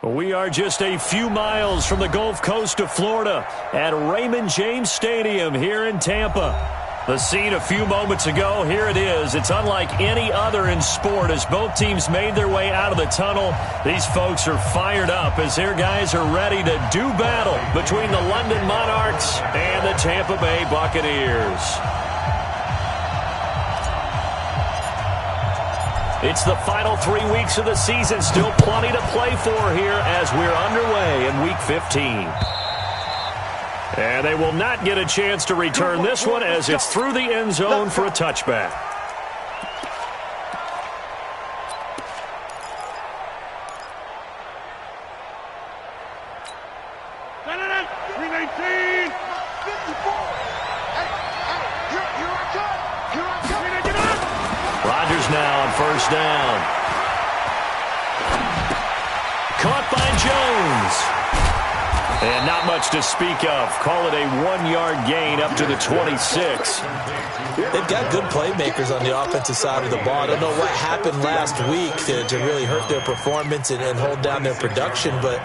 We are just a few miles from the Gulf Coast of Florida at Raymond James Stadium here in Tampa. The scene a few moments ago, here it is. It's unlike any other in sport as both teams made their way out of the tunnel. These folks are fired up as their guys are ready to do battle between the London Monarchs and the Tampa Bay Buccaneers. It's the final 3 weeks of the season. Still plenty to play for here as we're underway in Week 15. And they will not get a chance to return this one as it's through the end zone for a touchback. Now on first down. Caught by Jones. And not much to speak of. Call it a 1-yard gain up to the 26. They've got good playmakers on the offensive side of the ball. I don't know what happened last week to really hurt their performance and hold down their production, but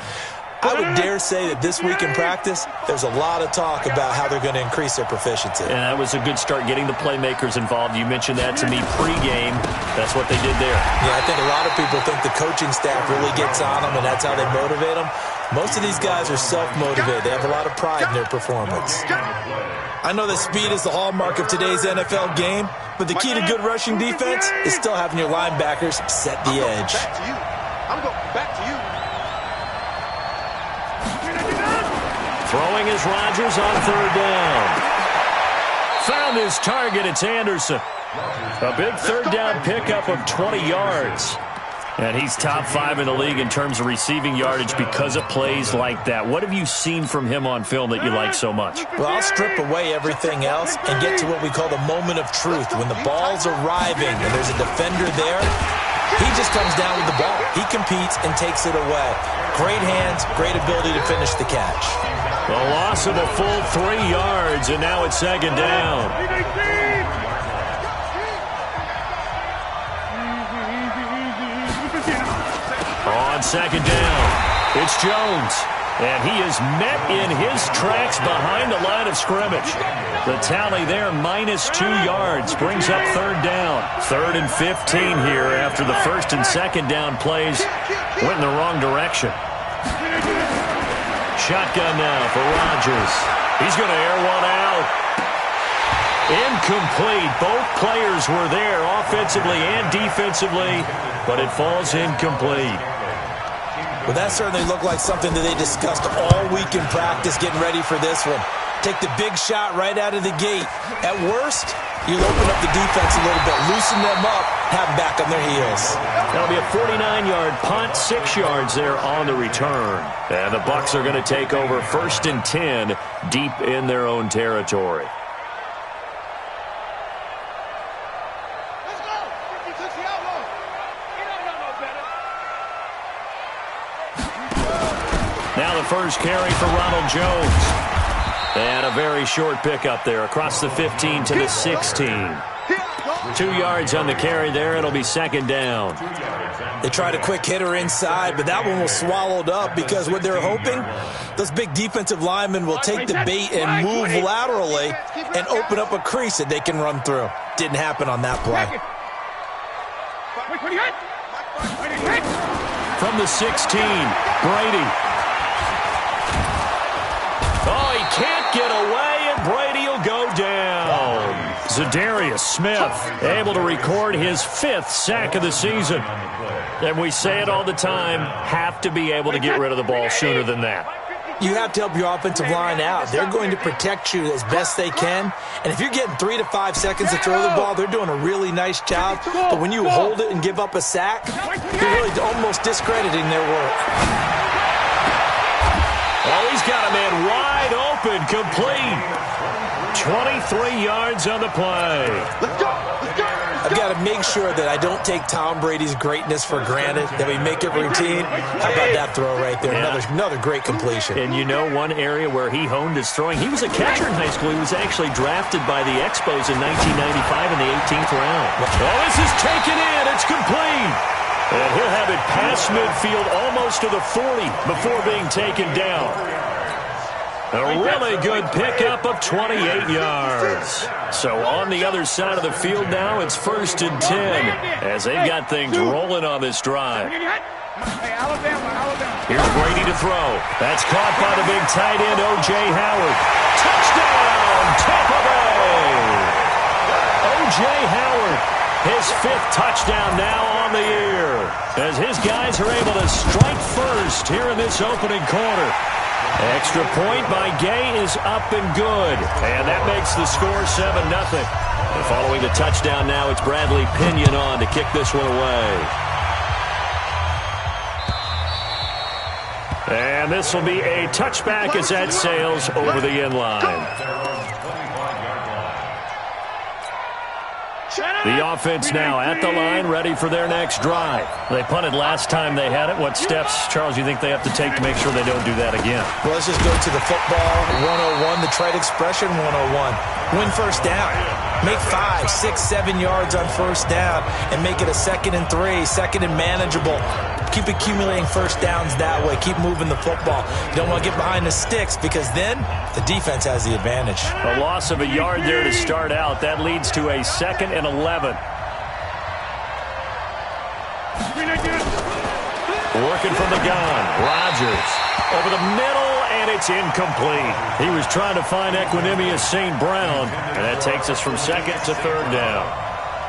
I would dare say that this week in practice, there's a lot of talk about how they're going to increase their proficiency. And that was a good start, getting the playmakers involved. You mentioned that to me pregame. That's what they did there. Yeah, I think a lot of people think the coaching staff really gets on them, and that's how they motivate them. Most of these guys are self-motivated. They have a lot of pride in their performance. I know that speed is the hallmark of today's NFL game, but the key to good rushing defense is still having your linebackers set the edge. I'm going back to you. Throwing is Rodgers on third down. Found his target. It's Anderson. A big third down pickup of 20 yards. And he's top 5 in the league in terms of receiving yardage because of plays like that. What have you seen from him on film that you like so much? Well, I'll strip away everything else and get to what we call the moment of truth. When the ball's arriving and there's a defender there, he just comes down with the ball. He competes and takes it away. Great hands, great ability to finish the catch. The loss of a full 3 yards, and now it's second down. On second down, it's Jones. And he is met in his tracks behind the line of scrimmage. The tally there, -2 yards, brings up third down. 3rd and 15 here after the first and second down plays went in the wrong direction. Shotgun now for Rodgers. He's going to air one out. Incomplete. Both players were there offensively and defensively, but it falls incomplete. Well, that certainly looked like something that they discussed all week in practice getting ready for this one. Take the big shot right out of the gate. At worst, you'll open up the defense a little bit, loosen them up, have them back on their heels. That'll be a 49-yard punt, 6 yards there on the return. And the Bucs are going to take over 1st and 10 deep in their own territory. Now the first carry for Ronald Jones. And a very short pickup there across the 15 to the 16. 2 yards on the carry there. It'll be second down. They tried a quick hitter inside, but that one was swallowed up because what they're hoping, those big defensive linemen will take the bait and move laterally and open up a crease that they can run through. Didn't happen on that play. From the 16, Brady. Oh, he can't get away, and Brady will go down. Zadarius Smith able to record his 5th sack of the season. And we say it all the time, have to be able to get rid of the ball sooner than that. You have to help your offensive line out. They're going to protect you as best they can. And if you're getting 3 to 5 seconds to throw the ball, they're doing a really nice job. But when you hold it and give up a sack, you're really almost discrediting their work. Oh, he's got a man wide open, complete. 23 yards on the play. I've got to make sure that I don't take Tom Brady's greatness for granted, that we make it routine. How about that throw right there? Yeah. Another great completion. And you know one area where he honed his throwing, he was a catcher in high school. He was actually drafted by the Expos in 1995 in the 18th round. Oh, this is taken in. It's complete. And he'll have it past midfield, almost to the 40 before being taken down. A really good pickup of 28 yards. So on the other side of the field now, it's 1st and 10 as they've got things rolling on this drive. Here's Brady to throw. That's caught by the big tight end, O.J. Howard. Touchdown, Tampa Bay! O.J. Howard, his 5th touchdown now on the year, as his guys are able to strike first here in this opening quarter. Extra point by Gay is up and good, and that makes the score 7-0. And following the touchdown now, it's Bradley Pinion on to kick this one away. And this will be a touchback as that sails over the end line. The offense now at the line, ready for their next drive. They punted last time they had it. What steps, Charles, do you think they have to take to make sure they don't do that again? Well, let's just go to the football 101, the trade expression 101. Win first down. Make 5, 6, 7 yards on first down and make it a 2nd and 3, 2nd and manageable. Keep accumulating first downs that way. Keep moving the football. You don't want to get behind the sticks because then the defense has the advantage. A loss of a yard there to start out. That leads to a 2nd and 11. Working from the gun. Rodgers over the middle, and it's incomplete. He was trying to find Equinemius St. Brown, and that takes us from 2nd to 3rd down.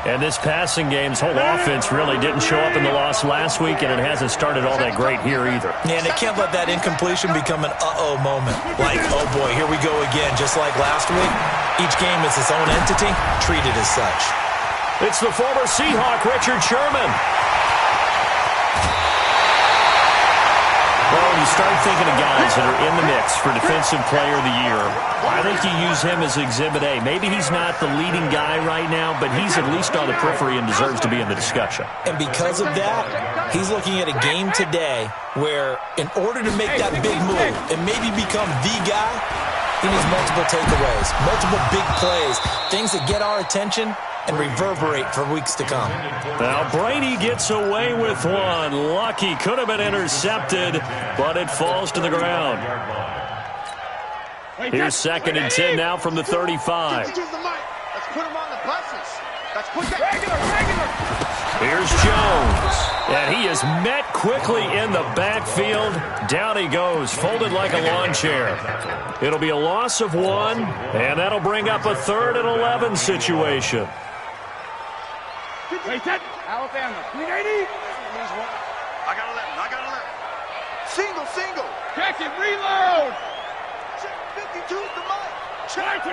And this passing game's whole offense really didn't show up in the loss last week, and it hasn't started all that great here either. Yeah, and they can't let that incompletion become an uh-oh moment. Like, oh boy, here we go again. Just like last week, each game is its own entity, treated as such. It's the former Seahawk, Richard Sherman. Well, when you start thinking of guys that are in the mix for Defensive Player of the Year, I think you use him as Exhibit A. Maybe he's not the leading guy right now, but he's at least on the periphery and deserves to be in the discussion. And because of that, he's looking at a game today where in order to make that big move and maybe become the guy, he needs multiple takeaways, multiple big plays, things that get our attention and reverberate for weeks to come. Now Brady gets away with one. Lucky, could have been intercepted, but it falls to the ground. Here's 2nd and 10 now from the 35. Let's put him on the buses. Let's put that Here's Jones, and he is met quickly in the backfield. Down he goes, folded like a lawn chair. It'll be a loss of 1, and that'll bring up a 3rd and 11 situation. Alabama, 380. I got 11. Single. Check it, reload. Check 52 is the mic. Check.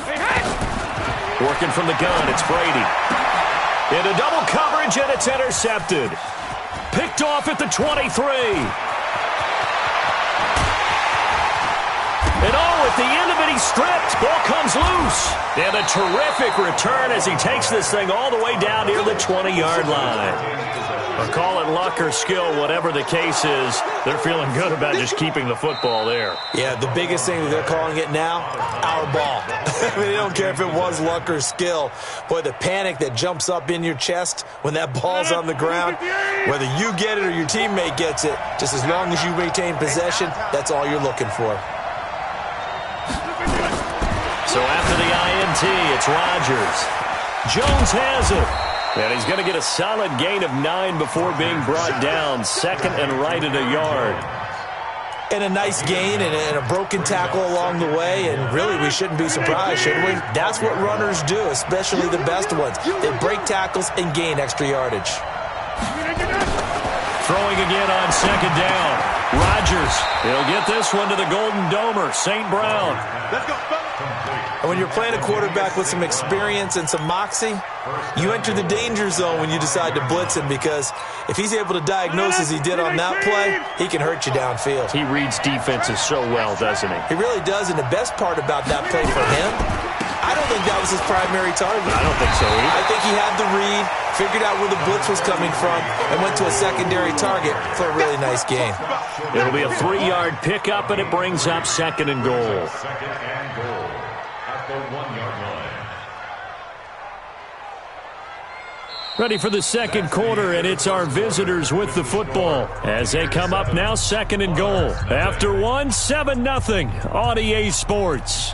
Hey, hit. Working from the gun, it's Brady. Into double coverage, and it's intercepted. Picked off at the 23. And at the end of it, he's stripped. Ball comes loose. And a terrific return as he takes this thing all the way down near the 20-yard line. Or call it luck or skill, whatever the case is, they're feeling good about just keeping the football there. Yeah, the biggest thing that they're calling it now, our ball. I mean, they don't care if it was luck or skill. Boy, the panic that jumps up in your chest when that ball's on the ground, whether you get it or your teammate gets it, just as long as you maintain possession, that's all you're looking for. So after the INT, it's Rodgers. Jones has it. And he's going to get a solid gain of 9 before being brought down. 2nd and right at a yard. And a nice gain and a broken tackle along the way. And really, we shouldn't be surprised, should we? That's what runners do, especially the best ones. They break tackles and gain extra yardage. Throwing again on 2nd down. Rodgers. He'll get this one to the Golden Domer, St. Brown. Let's go. And when you're playing a quarterback with some experience and some moxie, you enter the danger zone when you decide to blitz him, because if he's able to diagnose as he did on that play, he can hurt you downfield. He reads defenses so well, doesn't he? He really does, and the best part about that play for him, I don't think that was his primary target. I don't think so either. I think he had the read, figured out where the blitz was coming from, and went to a secondary target for a really nice gain. It'll be a 3-yard pickup, and it brings up 2nd and goal. Ready for the second quarter, and it's our visitors with the football as they come up now, second and goal. After 7-0 on EA Sports.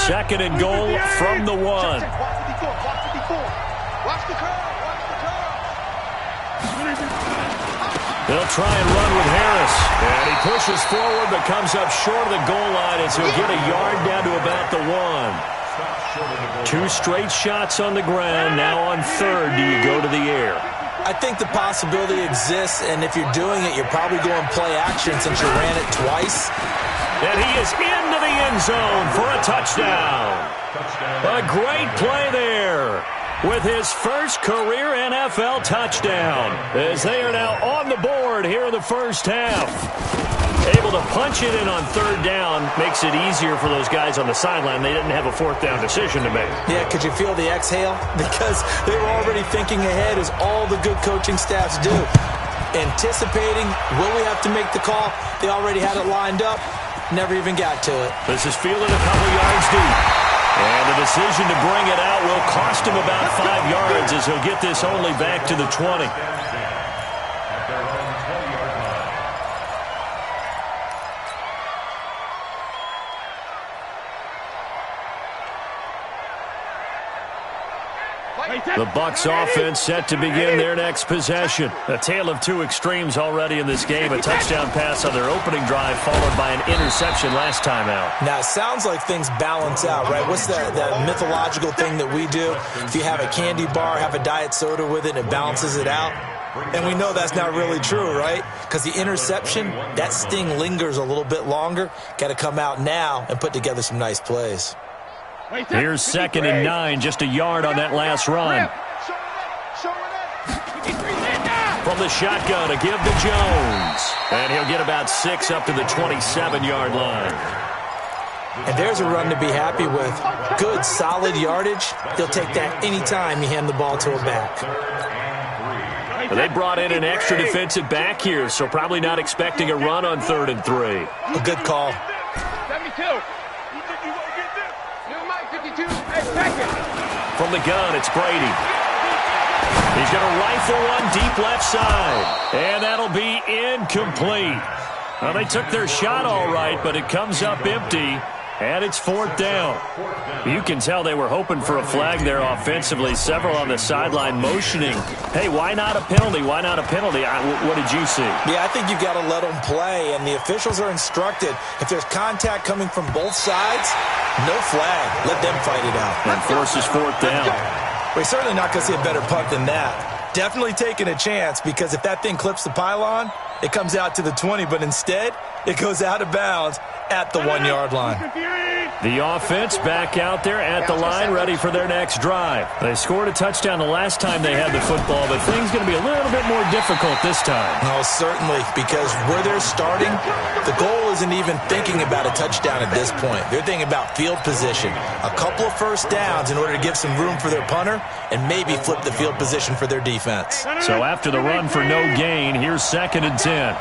Second and goal from the 1. Watch the curl. They'll try and run with Harris. And he pushes forward but comes up short of the goal line as he'll get a yard down to about the 1. 2 straight shots on the ground. Now on third, do you go to the air? I think the possibility exists, and if you're doing it, you're probably going play action since you ran it twice. And he is into the end zone for a touchdown. A great play there with his first career NFL touchdown as they are now on the board here in the first half. Able to punch it in on third down makes it easier for those guys on the sideline. They didn't have a fourth down decision to make. Yeah, could you feel the exhale? Because they were already thinking ahead, as all the good coaching staffs do. Anticipating, will we have to make the call? They already had it lined up. Never even got to it. This is fielded a couple yards deep. And the decision to bring it out will cost him about 5 yards as he'll get this only back to the 20. The Bucs offense set to begin their next possession. A tale of two extremes already in this game. A touchdown pass on their opening drive followed by an interception last time out. Now, it sounds like things balance out, right? What's that mythological thing that we do? If you have a candy bar, have a diet soda with it, and it balances it out. And we know that's not really true, right? Because the interception, that sting lingers a little bit longer. Got to come out now and put together some nice plays. Here's 2nd and 9, just a yard on that last run. From the shotgun, a give to Jones. And he'll get about 6 up to the 27-yard line. And there's a run to be happy with. Good, solid yardage. He'll take that anytime you hand the ball to a back. Well, they brought in an extra defensive back here, so probably not expecting a run on 3rd and 3. A good call. 72. From the gun, it's Brady. He's going to rifle one deep left side. And that'll be incomplete. Well, they took their shot all right, but it comes up empty. And it's 4th down. You can tell they were hoping for a flag there offensively. Several on the sideline motioning. Hey, why not a penalty? Why not a penalty? What did you see? Yeah, I think you've got to let them play. And the officials are instructed, if there's contact coming from both sides, no flag. Let them fight it out. And forces 4th down. We're certainly not going to see a better punt than that. Definitely taking a chance, because if that thing clips the pylon, it comes out to the 20. But instead, it goes out of bounds at the 1-yard line. The offense back out there at the line, ready for their next drive. They scored a touchdown the last time they had the football, but things going to be a little bit more difficult this time. No, certainly, because where they're starting, the goal isn't even thinking about a touchdown at this point. They're thinking about field position, a couple of first downs in order to give some room for their punter, and maybe flip the field position for their defense. So after the run for no gain, here's 2nd and 10.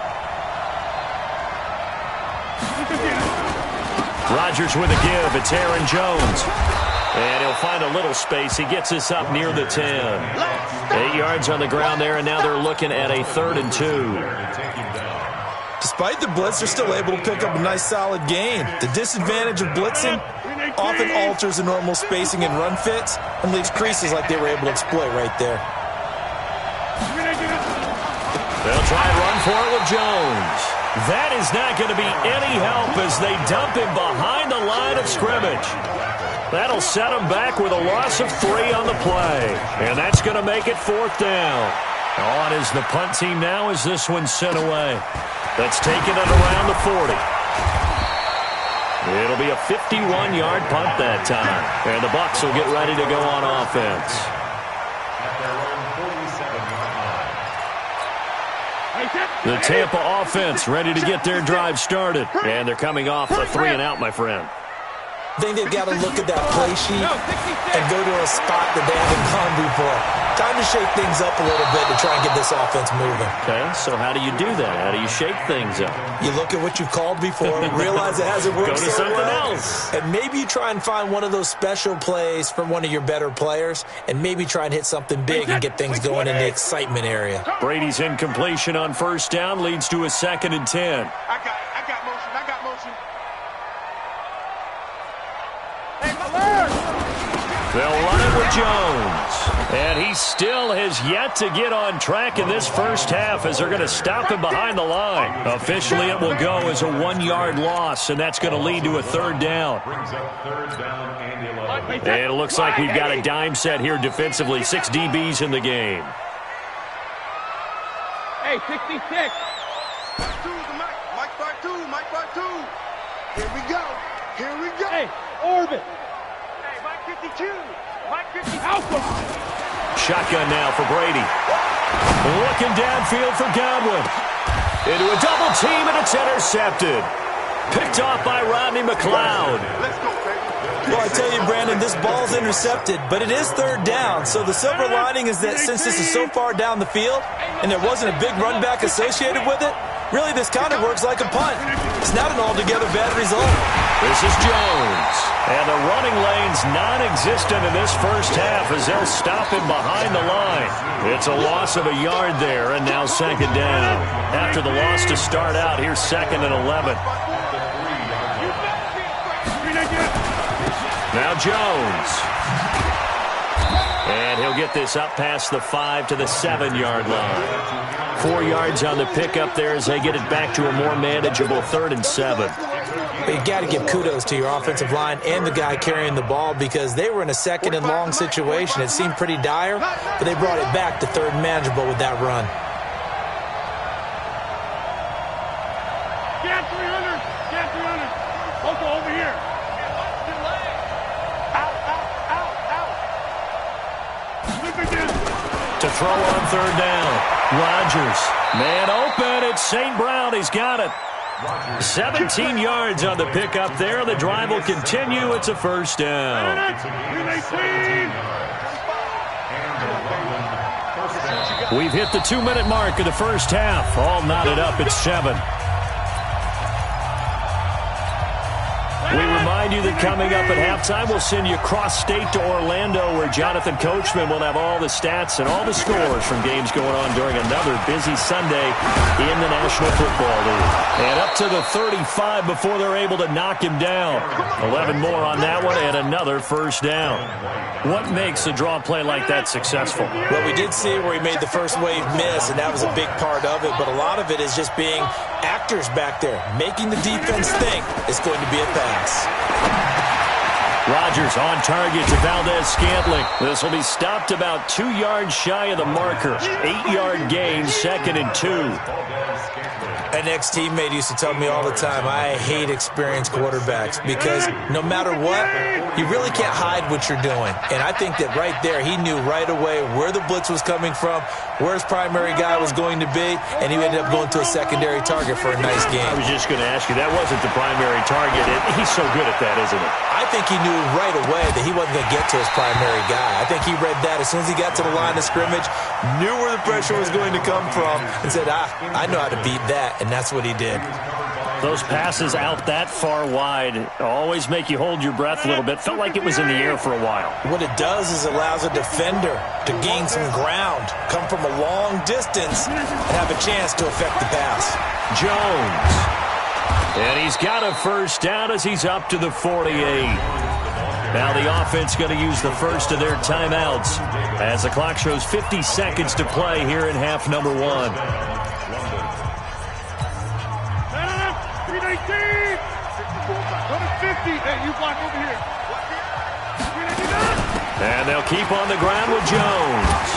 Rodgers with a give. It's Aaron Jones. And he'll find a little space. He gets us up near the 10. 8 yards on the ground there, and now they're looking at a 3rd and 2. Despite the blitz, they're still able to pick up a nice, solid gain. The disadvantage of blitzing often alters the normal spacing and run fits and leaves creases like they were able to exploit right there. They'll try and run for it with Jones. That is not going to be any help as they dump him behind the line of scrimmage. That'll set him back with a loss of 3 on the play. And that's going to make it 4th down. On is the punt team now as this one's sent away. That's taken it around the 40. It'll be a 51-yard punt that time. And the Bucs will get ready to go on offense. The Tampa offense ready to get their drive started. And they're coming off a 3-and-out, my friend. I think they've got to look at that play sheet and go to a spot that they haven't gone before. Time to shake things up a little bit to try and get this offense moving. Okay, so how do you do that? How do you shake things up? You look at what you've called before, realize it hasn't worked Go to so something well, else. and maybe you try and find one of those special plays from one of your better players, and maybe try and hit something big and get things going in the excitement area. Brady's incompletion on first down leads to a 2nd and 10. I got motion. They'll run it with Jones. And he still has yet to get on track in this first half as they're going to stop him behind the line. Officially, it will go as a 1-yard loss, and that's going to lead to a 3rd down. And it looks like we've got a dime set here defensively. 6 DBs in the game. Hey, 66. Mike by two. Here we go. Hey, Orbit. Hey, Mike 52. Mike 50. Alpha. Shotgun now for Brady. Looking downfield for Godwin. Into a double team, and it's intercepted. Picked off by Rodney McLeod. Let's go, baby. Well, I tell you, Brandon, this ball's intercepted, but it is 3rd down. So the silver lining is that since this is so far down the field and there wasn't a big run back associated with it, really this kind of works like a punt. It's not an altogether bad result. This is Jones. And the running lane's non-existent in this first half as they'll stop him behind the line. It's a loss of a yard there, and now 2nd down. After the loss to start out, here's 2nd and 11. Now Jones. And he'll get this up past the 5 to the 7-yard line. 4 yards on the pickup there as they get it back to a more manageable 3rd and 7. But you got to give kudos to your offensive line and the guy carrying the ball because they were in a 2nd and long situation. It seemed pretty dire, but they brought it back to 3rd and manageable with that run. Get 300. Local over here. To throw on 3rd down. Rodgers. Man open. It's St. Brown. He's got it. 17 yards on the pickup there. The drive will continue. It's a 1st down. We've hit the 2-minute mark of the first half. All knotted up at 7. We remind you that coming up at halftime, we'll send you cross-state to Orlando, where Jonathan Coachman will have all the stats and all the scores from games going on during another busy Sunday in the National Football League. And up to the 35 before they're able to knock him down. 11 more on that one and another 1st down. What makes a draw play like that successful? Well, we did see where he made the first wave miss, and that was a big part of it. But a lot of it is just being actors back there, making the defense think it's going to be a pass. Rodgers on target to Valdez-Scantling. This will be stopped about 2 yards shy of the marker. 8-yard gain, 2nd and 2. An ex-teammate used to tell me all the time, I hate experienced quarterbacks because no matter what, you really can't hide what you're doing. And I think that right there, he knew right away where the blitz was coming from, where his primary guy was going to be, and he ended up going to a secondary target for a nice game. I was just going to ask you, that wasn't the primary target. He's so good at that, isn't he? I think he knew right away that he wasn't going to get to his primary guy. I think he read that as soon as he got to the line of scrimmage, knew where the pressure was going to come from, and said, I know how to beat that, and that's what he did. Those passes out that far wide always make you hold your breath a little bit. Felt like it was in the air for a while. What it does is allows a defender to gain some ground, come from a long distance, and have a chance to affect the pass. Jones. And he's got a 1st down as he's up to the 48. Now the offense going to use the first of their timeouts as the clock shows 50 seconds to play here in half number 1. 319. Go to 50. Hey, you block over here. 399. And they'll keep on the ground with Jones.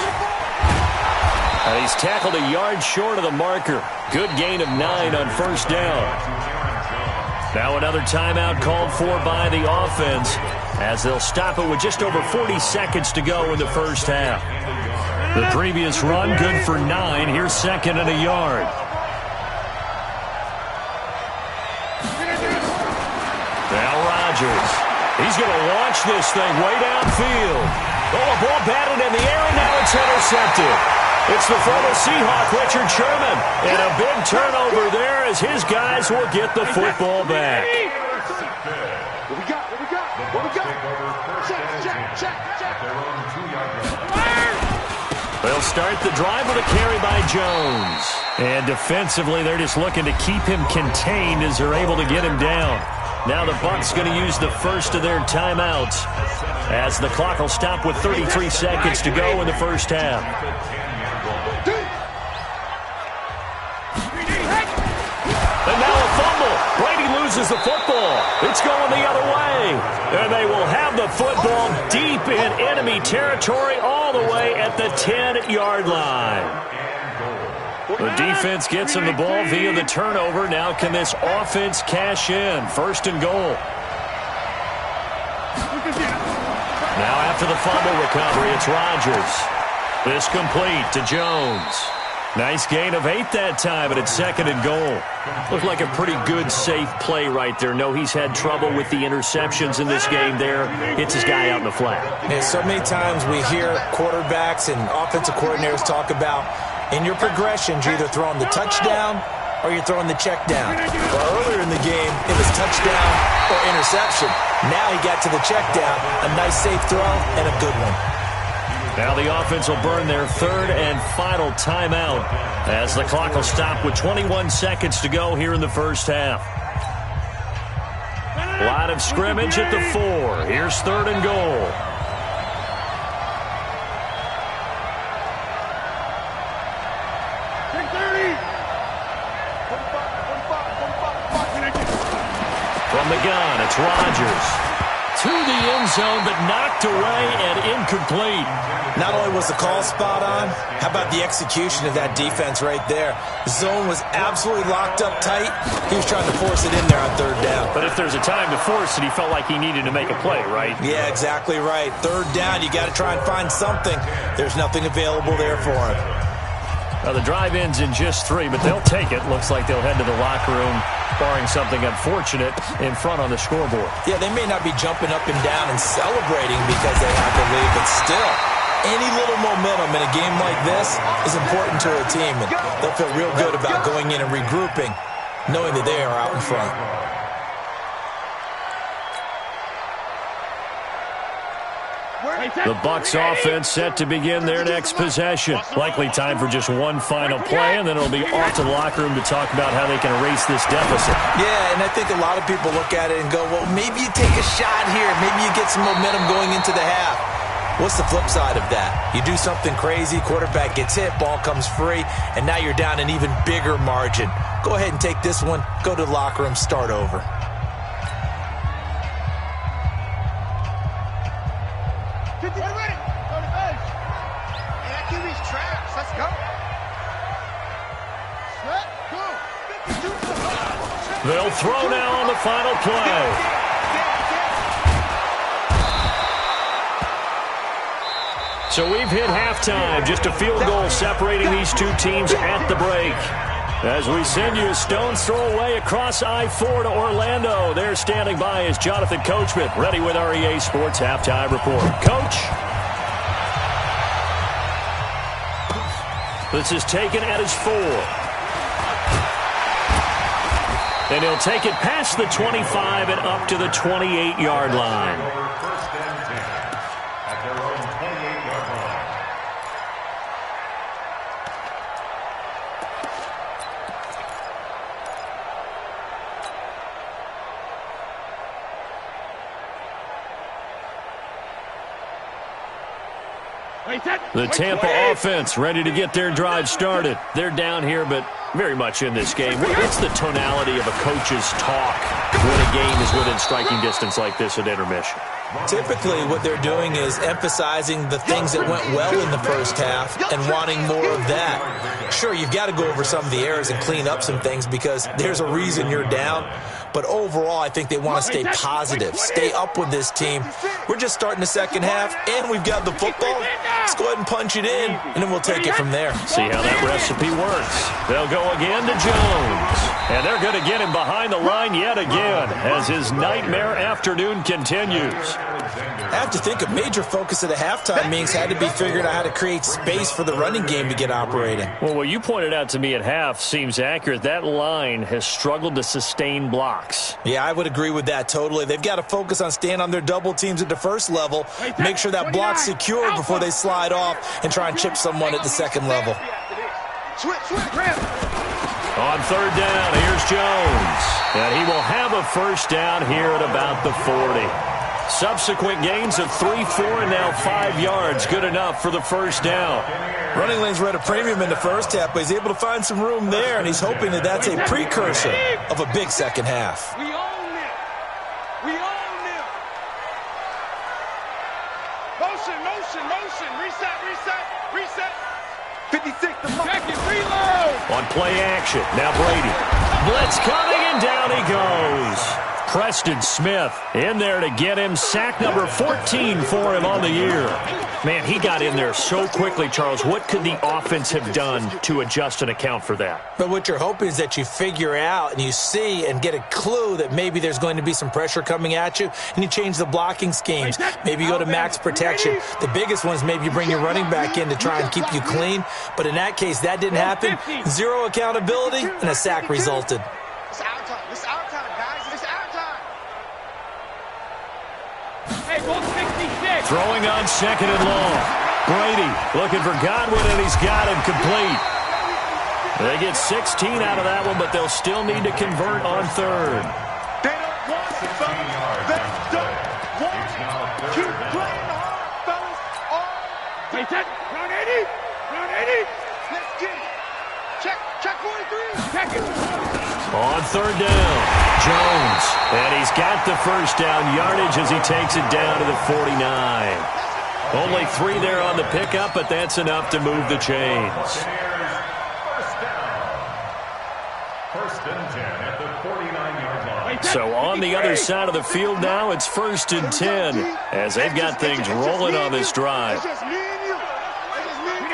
And he's tackled a yard short of the marker. Good gain of 9 on 1st down. Now another timeout called for by the offense as they'll stop it with just over 40 seconds to go in the first half. The previous run good for 9. Here's 2nd and a yard. Now Rodgers. He's going to launch this thing way downfield. Oh, a ball batted in the air, and now it's intercepted. It's the former Seahawk, Richard Sherman. And a big turnover there as his guys will get the football back. What we got? What we got? What we got? Check. They'll start the drive with a carry by Jones. And defensively, they're just looking to keep him contained as they're able to get him down. Now the Bucs going to use the first of their timeouts as the clock will stop with 33 seconds to go in the first half. And now a fumble. Brady loses the football. It's going the other way. And they will have the football deep in enemy territory all the way at the 10-yard line. The defense gets him the ball via the turnover. Now can this offense cash in? First and goal. Now after the fumble recovery, it's Rodgers. This complete to Jones. Nice gain of 8 that time, but it's second and goal. Looked like a pretty good, safe play right there. No, he's had trouble with the interceptions in this game there. Hits his guy out in the flat. Yeah, so many times we hear quarterbacks and offensive coordinators talk about in your progressions, you're either throwing the touchdown or you're throwing the check down. Well, earlier in the game, it was touchdown or interception. Now he got to the check down. A nice, safe throw and a good one. Now the offense will burn their third and final timeout as the clock will stop with 21 seconds to go here in the first half. Line of scrimmage at the 4. Here's third and goal. From the gun, it's Rodgers. To the end zone, but knocked away and incomplete. Not only was the call spot on, how about the execution of that defense right there? The zone was absolutely locked up tight. He was trying to force it in there on third down. But if there's a time to force it, he felt like he needed to make a play, right? Yeah, exactly right. Third down, you got to try and find something. There's nothing available there for him. Now the drive ends in just 3, but they'll take it. Looks like they'll head to the locker room, barring something unfortunate in front on the scoreboard. Yeah, they may not be jumping up and down and celebrating because they have the lead, but still, any little momentum in a game like this is important to a team, and they'll feel real good about going in and regrouping, knowing that they are out in front. The Bucs offense set to begin their next possession. Likely time for just one final play, and then it'll be off to the locker room to talk about how they can erase this deficit. Yeah, and I think a lot of people look at it and go, well, maybe you take a shot here. Maybe you get some momentum going into the half. What's the flip side of that? You do something crazy, quarterback gets hit, ball comes free, and now you're down an even bigger margin. Go ahead and take this one, go to the locker room, start over. They'll throw now on the final play. So we've hit halftime. Just a field goal separating these two teams at the break. As we send you a stone's throw away across I-4 to Orlando. There standing by is Jonathan Coachman, ready with our EA Sports Halftime Report. Coach. This is taken at his 4. And he'll take it past the 25 and up to the 28-yard line. The Tampa offense ready to get their drive started. They're down here, but very much in this game. What's the tonality of a coach's talk when a game is within striking distance like this at intermission? Typically, what they're doing is emphasizing the things that went well in the first half and wanting more of that. Sure, you've got to go over some of the errors and clean up some things because there's a reason you're down. But overall, I think they want to stay positive, stay up with this team. We're just starting the second half, and we've got the football. Let's go ahead and punch it in, and then we'll take it from there. See how that recipe works. They'll go again to Jones. And they're going to get him behind the line yet again as his nightmare afternoon continues. I have to think a major focus of the halftime meetings had to be figuring out how to create space for the running game to get operating. Well, what you pointed out to me at half seems accurate. That line has struggled to sustain blocks. Yeah, I would agree with that totally. They've got to focus on staying on their double teams at the first level, make sure that block's secured before they slide off and try and chip someone at the second level. On third down, here's Jones. And he will have a first down here at about the 40. Subsequent gains of 3, 4, and now 5 yards. Good enough for the first down. Running lanes were at a premium in the first half, but he's able to find some room there, and he's hoping that that's a precursor of a big second half. We own it. We own it. Motion, motion, motion. Reset, reset, reset. 56, the second reload. On play action, now Brady. Blitz coming, and down he goes. Preston Smith in there to get him. Sack number 14 for him on the year. Man, he got in there so quickly, Charles. What could the offense have done to adjust and account for that? But what you're hoping is that you figure out and you see and get a clue that maybe there's going to be some pressure coming at you, and you change the blocking schemes. Maybe you go to max protection. The biggest one is maybe you bring your running back in to try and keep you clean. But in that case, that didn't happen. Zero accountability, and a sack resulted. It's our time. It's our time, guys. It's our time. Hey, 166. Throwing on second and long. Brady looking for Godwin, and he's got him complete. They get 16 out of that one, but they'll still need to convert on third. They don't want it, fellas. They don't want it. Keep playing hard, fellas. All right, round 80. Round 80. Let's get it. Check 43. Check it. On third down, Jones. And he's got the first down yardage as he takes it down to the 49. Only 3 there on the pickup, but that's enough to move the chains. First and 10 at the 49-yard line. So on the other side of the field now, it's 1st and 10 as they've got things rolling on this drive. It's just me and you. It's just me and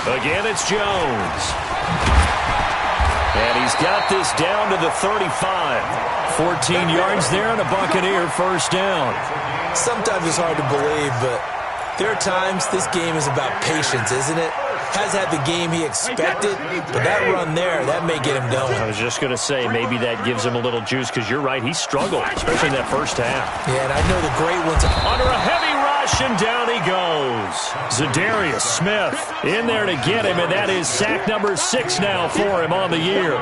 you. Again, it's Jones. And he's got this down to the 35. 14 yards there and a Buccaneer first down. Sometimes it's hard to believe, but there are times this game is about patience, isn't it? Has had the game he expected, but that run there, that may get him going. I was just going to say, maybe that gives him a little juice, because you're right, he struggled, especially in that first half. Yeah, and I know the great ones. Under a heavy rush, and down he goes. Zadarius Smith in there to get him, and that is sack number 6 now for him on the year.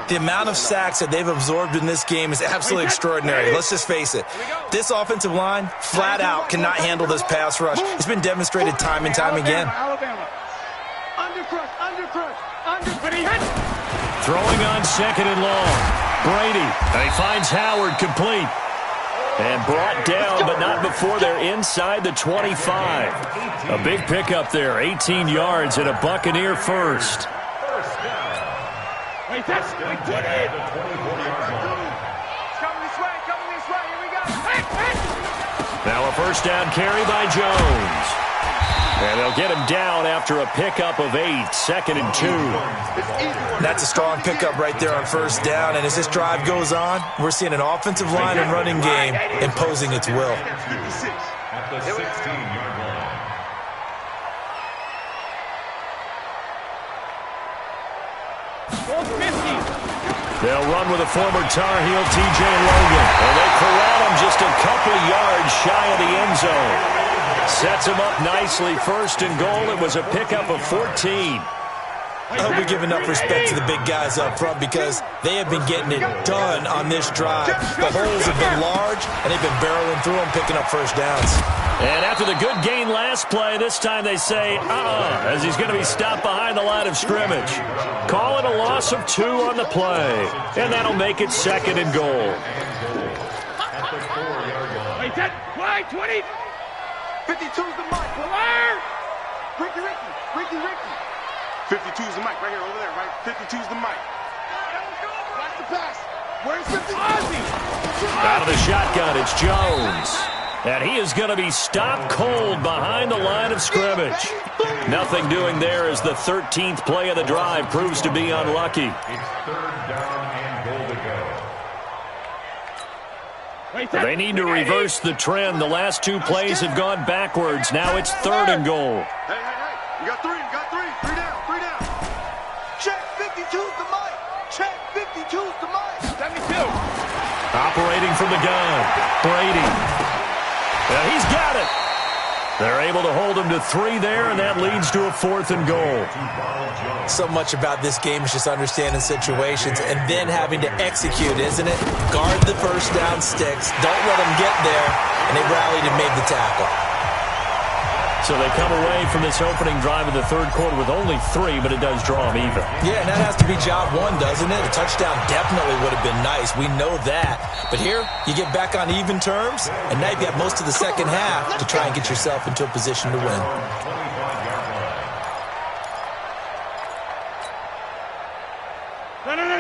The amount of sacks that they've absorbed in this game is absolutely extraordinary. Let's just face it. This offensive line, flat out, cannot handle this pass rush. It's been demonstrated time and time again. Throwing on second and long. Brady, and he finds Howard complete. And brought down, but not before they're inside the 25. A big pickup there, 18 yards and a Buccaneer first. Wait, that's the 20. Coming this way, here we go. Now a first down carry by Jones. And they'll get him down after a pickup of 8, 2nd and 2. That's a strong pickup right there on first down. And as this drive goes on, we're seeing an offensive line and running game imposing its will. At the 16-yard line. They'll run with a former Tar Heel, T.J. Logan. And they corral him just a couple yards shy of the end zone. Sets him up nicely. 1st and goal. It was a pickup of 14. I hope we give enough respect to the big guys up front, because they have been getting it done on this drive. The holes have been large, and they've been barreling through them, picking up first downs. And after the good gain last play, this time they say, as he's going to be stopped behind the line of scrimmage. Call it a loss of 2 on the play. And that'll make it 2nd and goal. At the 4-yard line. Wait, that, why, 20? 52's the mic. Ricky. 52's the mic right here, over there, right? 52's the mic. pass. Where's 50? Ozzy! Out of the shotgun, it's Jones. And he is going to be stopped cold behind the line of scrimmage. Nothing doing there as the 13th play of the drive proves to be unlucky. It's third down and goal to go. They need to reverse the trend. The last two plays have gone backwards. Now it's third and goal. Hey. You got three. Three down. Check 52's the mic. Check 52's the mic. 72. Operating from the gun, Brady. Well, he's got it. They're able to hold him to 3 there, and that leads to a 4th and goal. So much about this game is just understanding situations and then having to execute, isn't it? Guard the first down sticks. Don't let them get there. And they rallied and made the tackle. So they come away from this opening drive of the third quarter with only 3, but it does draw them even. Yeah, and that has to be job 1, doesn't it? A touchdown definitely would have been nice. We know that. But here, you get back on even terms, and now you've got most of the second half to try and get yourself into a position to win.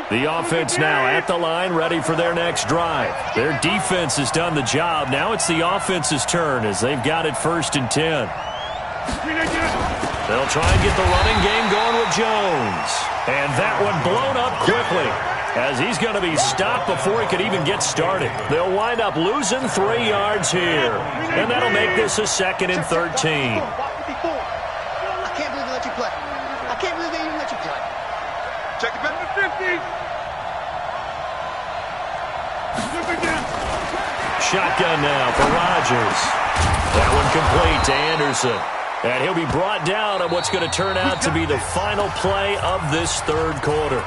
The offense now at the line, ready for their next drive. Their defense has done the job. Now it's the offense's turn as they've got it 1st and 10. They'll try and get the running game going with Jones. And that one blown up quickly as he's going to be stopped before he could even get started. They'll wind up losing 3 yards here. And that'll make this a 2nd and 13. I can't believe they let you play. I can't believe they even let you play. Check it back to 50. Shotgun now for Rodgers. That one complete to Anderson. And he'll be brought down on what's going to turn out to be the final play of this third quarter.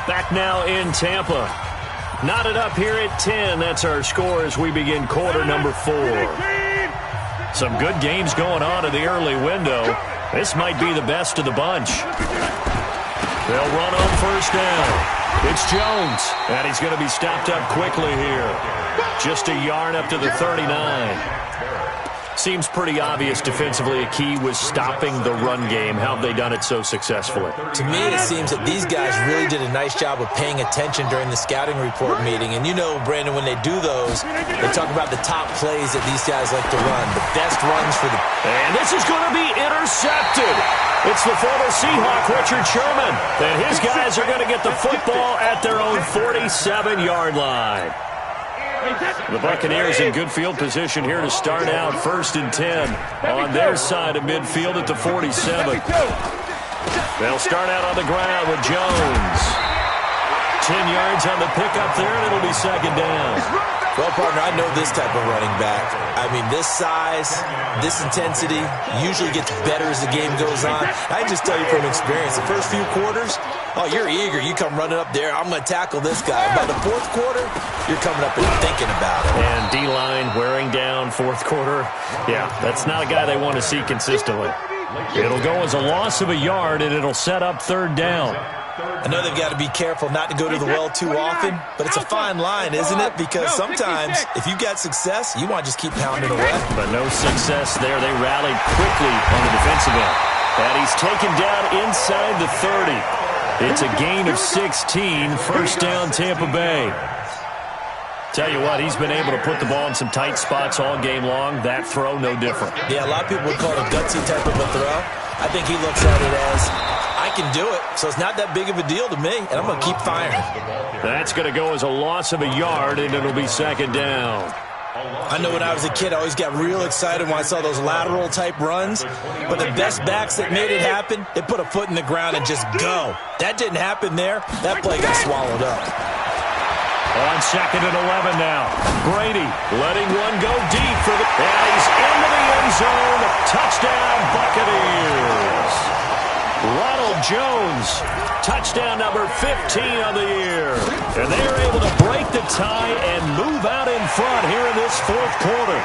Back now in Tampa. Knotted up here at 10. That's our score as we begin quarter number 4. Some good games going on in the early window. This might be the best of the bunch. They'll run on first down. It's Jones. And he's going to be stopped up quickly here. Just a yard up to the 39. Seems pretty obvious defensively a key was stopping the run game. How have they done it so successfully? To me, it seems that these guys really did a nice job of paying attention during the scouting report meeting. And you know, Brandon, when they do those, they talk about the top plays that these guys like to run, the best runs for the... And this is going to be intercepted. It's the former Seahawk, Richard Sherman. And his guys are going to get the football at their own 47-yard line. The Buccaneers in good field position here to start out 1st and 10 on their side of midfield at the 47. They'll start out on the ground with Jones. 10 yards on the pickup there, and it'll be 2nd down. Well, partner, I know this type of running back. I mean, this size, this intensity usually gets better as the game goes on. I can just tell you from experience, the first few quarters, oh, you're eager. You come running up there, I'm going to tackle this guy. By the 4th quarter, you're coming up and thinking about it. And D-line wearing down 4th quarter. Yeah, that's not a guy they want to see consistently. It'll go as a loss of a yard, and it'll set up 3rd down. I know they've got to be careful not to go to the well too often, but it's a fine line, isn't it? Because sometimes, if you've got success, you want to just keep pounding away. But no success there. They rallied quickly on the defensive end. And he's taken down inside the 30. It's a gain of 16, 1st down Tampa Bay. Tell you what, he's been able to put the ball in some tight spots all game long. That throw, no different. Yeah, a lot of people would call it a gutsy type of a throw. I think he looks at it as, I can do it, so it's not that big of a deal to me, and I'm going to keep firing. That's going to go as a loss of a yard, and it'll be 2nd down. I know when I was a kid, I always got real excited when I saw those lateral-type runs, but the best backs that made it happen, they put a foot in the ground and just go. That didn't happen there. That play got swallowed up. On 2nd and 11 now. Brady letting one go deep for the... And he's into the end zone. Touchdown, Buccaneers. Ronald Jones, touchdown number 15 on the year. And they are able to break the tie and move out in front here in this 4th quarter.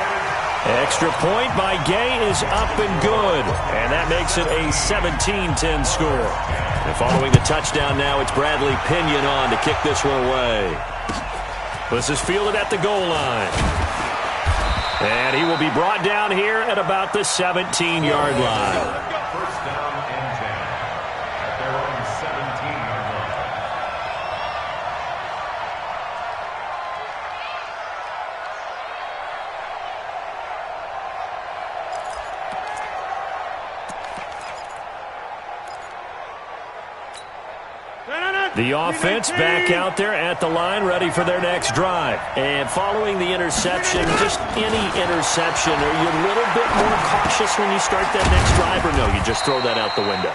Extra point by Gay is up and good. And that makes it a 17-10 score. And following the touchdown now, it's Bradley Pinion on to kick this one away. This is fielded at the goal line. And he will be brought down here at about the 17-yard line. First down and 10 at their own 17-yard The offense back out there at the line, ready for their next drive. And following the interception, just any interception, are you a little bit more cautious when you start that next drive, or no, you just throw that out the window?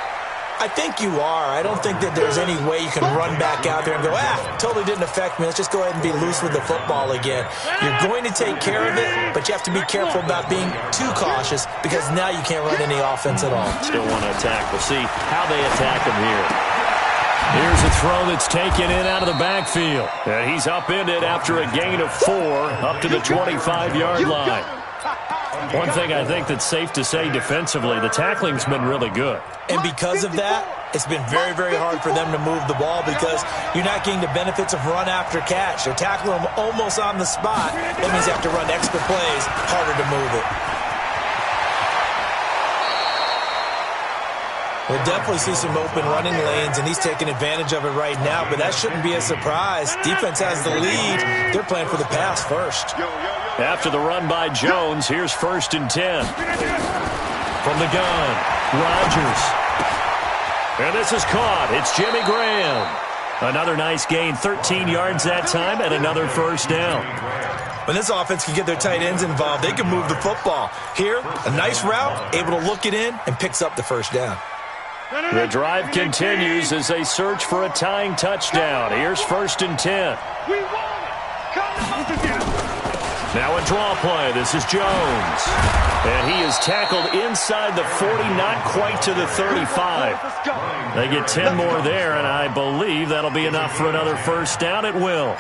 I think you are. I don't think that there's any way you can run back out there and go, totally didn't affect me. Let's just go ahead and be loose with the football again. You're going to take care of it, but you have to be careful about being too cautious because now you can't run any offense at all. Still want to attack. We'll see how they attack him here. Here's a throw that's taken in out of the backfield. And he's upended after a gain of 4 up to the 25-yard line. One thing I think that's safe to say defensively, the tackling's been really good. And because of that, it's been very, very hard for them to move the ball because you're not getting the benefits of run after catch. They're tackling them almost on the spot. That means you have to run extra plays, harder to move it. We'll definitely see some open running lanes, and he's taking advantage of it right now, but that shouldn't be a surprise. Defense has the lead. They're playing for the pass first. After the run by Jones, here's 1st and 10. From the gun, Rodgers. And this is caught. It's Jimmy Graham. Another nice gain, 13 yards that time, and another first down. When this offense can get their tight ends involved, they can move the football. Here, a nice route, able to look it in, and picks up the first down. The drive continues as they search for a tying touchdown. Here's 1st and 10. Now a draw play. This is Jones. And he is tackled inside the 40, not quite to the 35. They get 10 more there, and I believe that'll be enough for another first down. It will.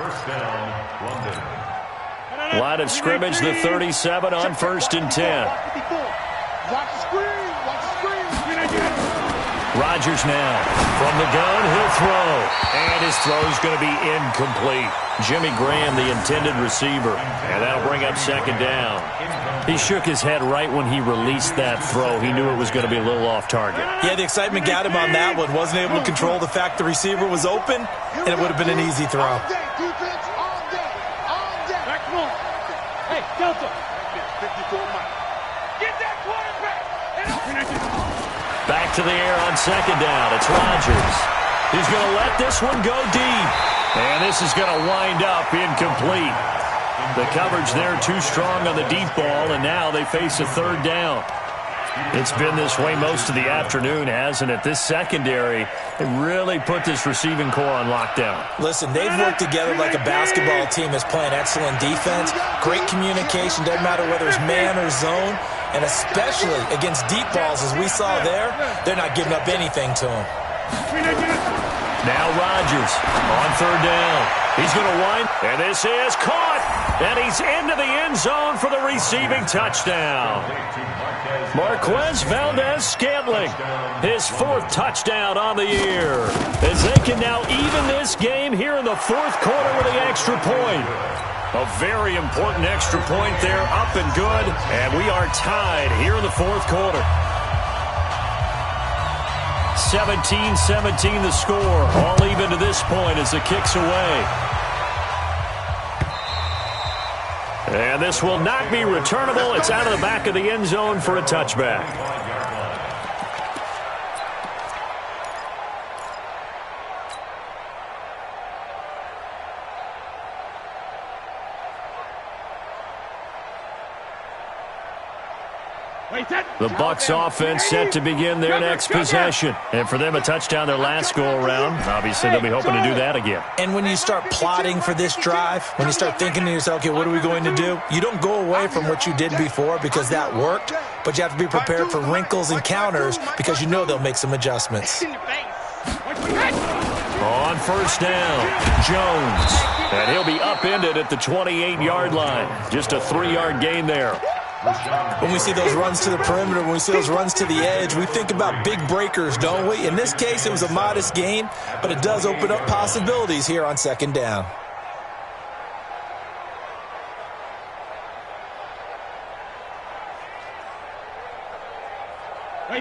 Line of scrimmage, the 37 on 1st and 10. Rodgers now. From the gun, he'll throw. And his throw is going to be incomplete. Jimmy Graham, the intended receiver. And that'll bring up 2nd down. He shook his head right when he released that throw. He knew it was going to be a little off target. Yeah, the excitement got him on that one. Wasn't able to control the fact the receiver was open, and it would have been an easy throw. Hey, Delta. Get that quarterback. Back to the air on 2nd down. It's Rodgers. He's going to let this one go deep. And this is going to wind up incomplete. The coverage there too strong on the deep ball, and now they face a 3rd down. It's been this way most of the afternoon, hasn't it? This secondary, it really put this receiving core on lockdown. Listen, they've worked together like a basketball team that's playing excellent defense. Great communication, doesn't matter whether it's man or zone. And especially against deep balls, as we saw there, they're not giving up anything to them. Now Rodgers on 3rd down. He's going to wind, and this is caught. And he's into the end zone for the receiving touchdown. Marquez Valdez-Scantling, his 4th touchdown on the year. As they can now even this game here in the 4th quarter with the extra point. A very important extra point there, up and good. And we are tied here in the 4th quarter. 17-17 the score. All even to this point as the kick's away. And this will not be returnable. It's out of the back of the end zone for a touchback. The Bucs offense set to begin their next possession. And for them, a touchdown their last go-around. Obviously, they'll be hoping to do that again. And when you start plotting for this drive, when you start thinking to yourself, okay, what are we going to do? You don't go away from what you did before because that worked, but you have to be prepared for wrinkles and counters because you know they'll make some adjustments. On 1st down, Jones. And he'll be upended at the 28-yard line. Just a 3-yard gain there. When we see those runs to the perimeter, when we see those runs to the edge, we think about big breakers, don't we? In this case, it was a modest gain, but it does open up possibilities here on 2nd down.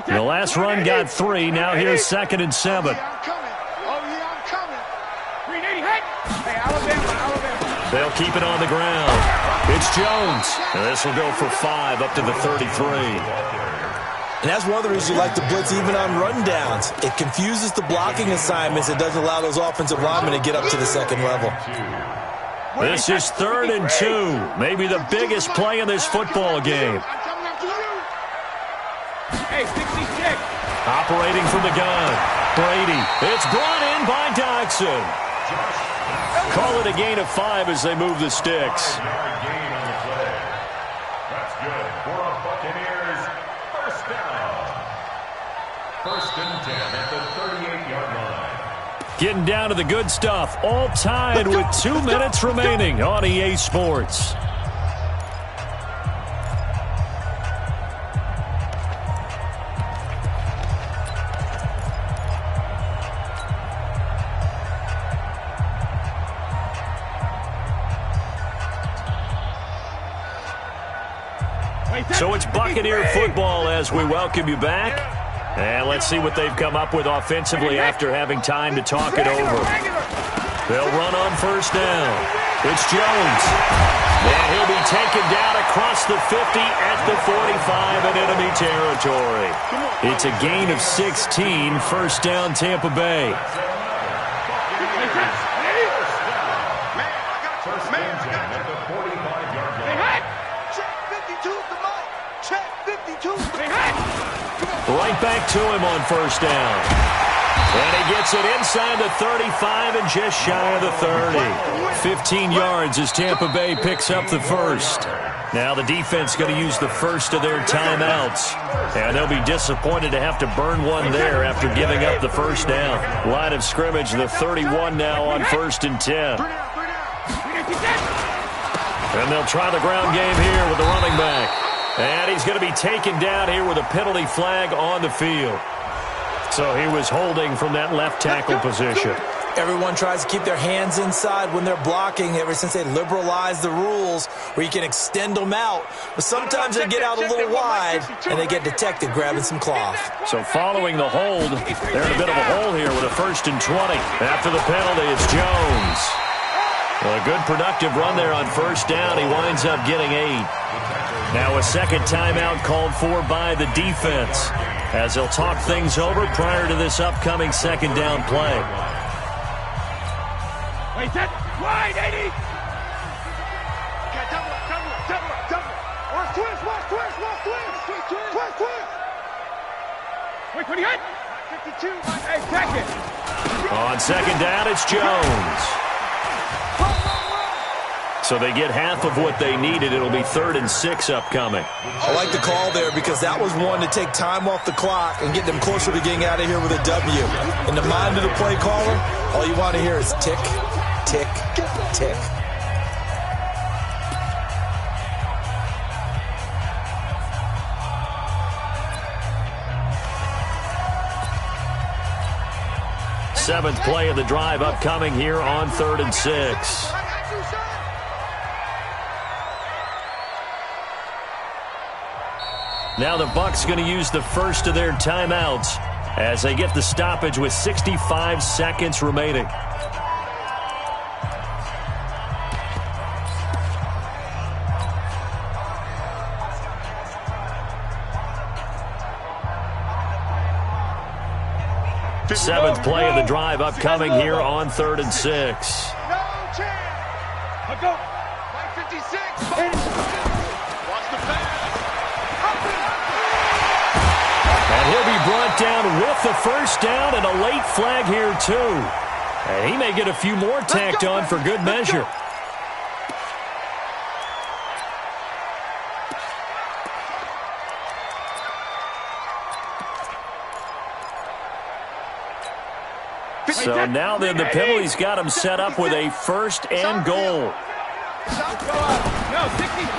The last run got 3. Now here's 2nd and 7. They'll keep it on the ground. It's Jones. And this will go for 5 up to the 33. And that's one of the reasons you like to blitz even on rundowns. It confuses the blocking assignments. It doesn't allow those offensive linemen to get up to the second level. This is 3rd and 2. Maybe the biggest play in this football game. Hey, 66. Operating from the gun. Brady. It's brought in by Dodson. Call it a gain of 5 as they move the sticks. That's good for a Buccaneers first down. 1st and 10 at the 38-yard line. Getting down to the good stuff. All tied with 2 minutes remaining on EA Sports. So it's Buccaneer football as we welcome you back. And let's see what they've come up with offensively after having time to talk it over. They'll run on 1st down. It's Jones. And he'll be taken down across the 50 at the 45 in enemy territory. It's a gain of 16, 1st down Tampa Bay. Right back to him on 1st down. And he gets it inside the 35 and just shy of the 30. 15 yards as Tampa Bay picks up the 1st. Now the defense going to use the 1st of their timeouts. And they'll be disappointed to have to burn one there after giving up the 1st down. Line of scrimmage, the 31 now on 1st and 10. And they'll try the ground game here with the running back. And he's going to be taken down here with a penalty flag on the field. So he was holding from that left tackle position. Everyone tries to keep their hands inside when they're blocking ever since they liberalized the rules where you can extend them out. But sometimes they get out a little wide and they get detected grabbing some cloth. So following the hold, they're in a bit of a hole here with a 1st and 20. After the penalty, it's Jones. Well, a good productive run there on 1st down. He winds up getting 8. Now a second timeout called for by the defense as they'll talk things over prior to this upcoming 2nd down play. Wait, that wide, 80. Okay, double. Watch twist. Wait, what do you got? 52. Hey, second. On 2nd down, it's Jones. So they get half of what they needed. It'll be 3rd and 6 upcoming. I like the call there because that was one to take time off the clock and get them closer to getting out of here with a W. In the mind of the play caller, all you want to hear is tick, tick, tick. Seventh play of the drive upcoming here on 3rd and 6. Now the Bucs going to use the 1st of their timeouts as they get the stoppage with 65 seconds remaining. Seventh play of the drive upcoming here on 3rd and 6. No chance. Let's go. 56. Watch the pass. And he'll be brought down with the 1st down and a late flag here too. And he may get a few more tacked on for good measure. So now then the penalty's got him set up with a 1st and goal.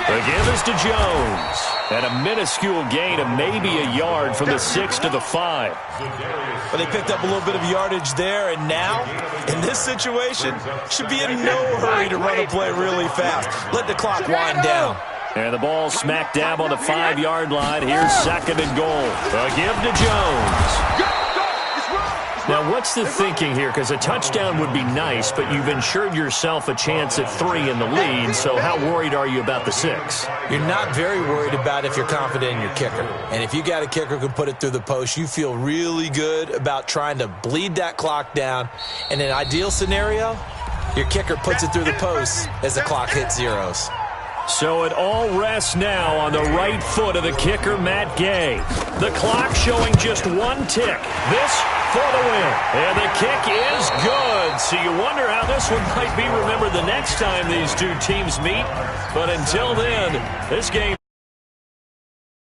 The give is to Jones. And a minuscule gain of maybe a yard from the 6 to the 5. But they picked up a little bit of yardage there, and now, in this situation, should be in no hurry to run a play really fast. Let the clock wind down. And the ball smack dab on the 5-yard line. Here's 2nd and goal. A give to Jones. Now, what's the thinking here? Because a touchdown would be nice, but you've ensured yourself a chance at 3 in the lead, so how worried are you about the 6? You're not very worried about if you're confident in your kicker. And if you got a kicker who can put it through the post, you feel really good about trying to bleed that clock down. In an ideal scenario, your kicker puts it through the post as the clock hits zeros. So it all rests now on the right foot of the kicker, Matt Gay. The clock showing just 1 tick. This for the win. And the kick is good. So you wonder how this one might be remembered the next time these two teams meet. But until then, this game...